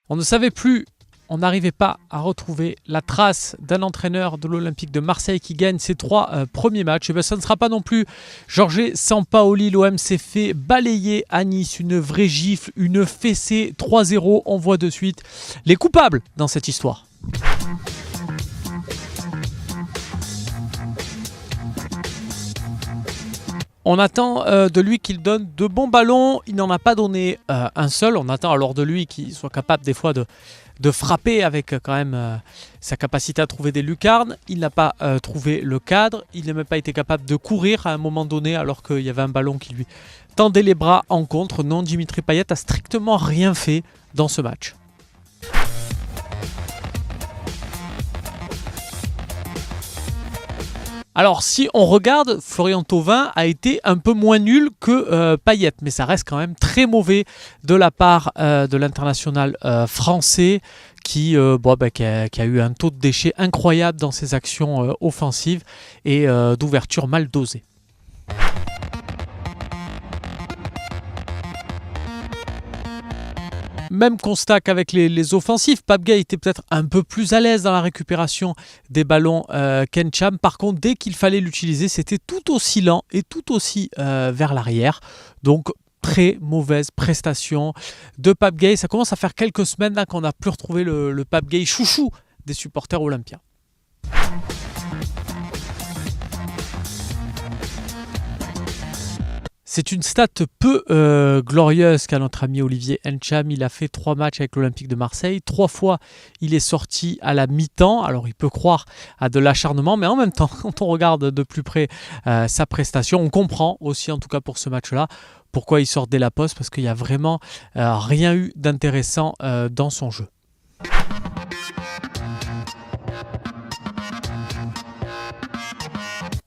On ne savait plus, on n'arrivait pas à retrouver la trace d'un entraîneur de l'Olympique de Marseille qui gagne ses 3 premiers matchs. Et bien, ça ne sera pas non plus Jorge Sampaoli. L'OM s'est fait balayer à Nice, une vraie gifle, une fessée 3-0. On voit de suite les coupables dans cette histoire. On attend de lui qu'il donne de bons ballons. Il n'en a pas donné un seul. On attend alors de lui qu'il soit capable des fois de frapper avec quand même sa capacité à trouver des lucarnes. Il n'a pas trouvé le cadre. Il n'a même pas été capable de courir à un moment donné alors qu'il y avait un ballon qui lui tendait les bras en contre. Non, Dimitri Payet a strictement rien fait dans ce match. Alors, si on regarde, Florian Thauvin a été un peu moins nul que Payet, mais ça reste quand même très mauvais de la part de l'international français qui a eu un taux de déchets incroyable dans ses actions offensives et d'ouverture mal dosée. Même constat qu'avec les offensifs, Pape Gueye était peut-être un peu plus à l'aise dans la récupération des ballons qu'En Cham. Par contre, dès qu'il fallait l'utiliser, c'était tout aussi lent et tout aussi vers l'arrière. Donc, très mauvaise prestation de Pape Gueye. Ça commence à faire quelques semaines là qu'on n'a plus retrouvé le Pape Gueye chouchou des supporters olympiens. C'est une stat peu glorieuse qu'a notre ami Olivier Ntcham. Il a fait 3 matchs avec l'Olympique de Marseille. 3 fois, il est sorti à la mi-temps. Alors, il peut croire à de l'acharnement, mais en même temps, quand on regarde de plus près sa prestation, on comprend aussi, en tout cas pour ce match-là, pourquoi il sort dès la pause, parce qu'il n'y a vraiment rien eu d'intéressant dans son jeu.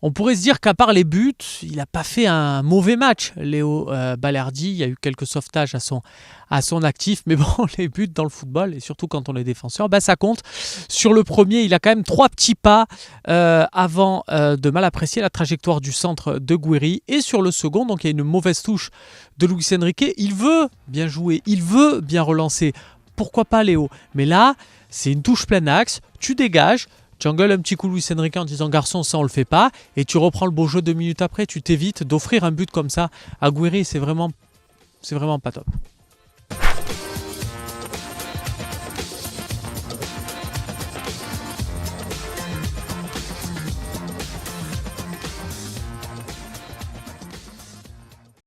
On pourrait se dire qu'à part les buts, il n'a pas fait un mauvais match, Léo Balerdi. Il y a eu quelques sauvetages à son actif. Mais bon, les buts dans le football, et surtout quand on est défenseur, ça compte. Sur le premier, il a quand même 3 petits pas avant de mal apprécier la trajectoire du centre de Gouiri. Et sur le second, donc il y a une mauvaise touche de Luis Enrique. Il veut bien jouer, il veut bien relancer. Pourquoi pas Léo? Mais là, c'est une touche plein axe, tu dégages. Tu engueules un petit coup Luis Enrique en disant « Garçon, ça on le fait pas » et tu reprends le beau jeu 2 minutes après. Tu t'évites d'offrir un but comme ça à Gouiri. C'est vraiment pas top.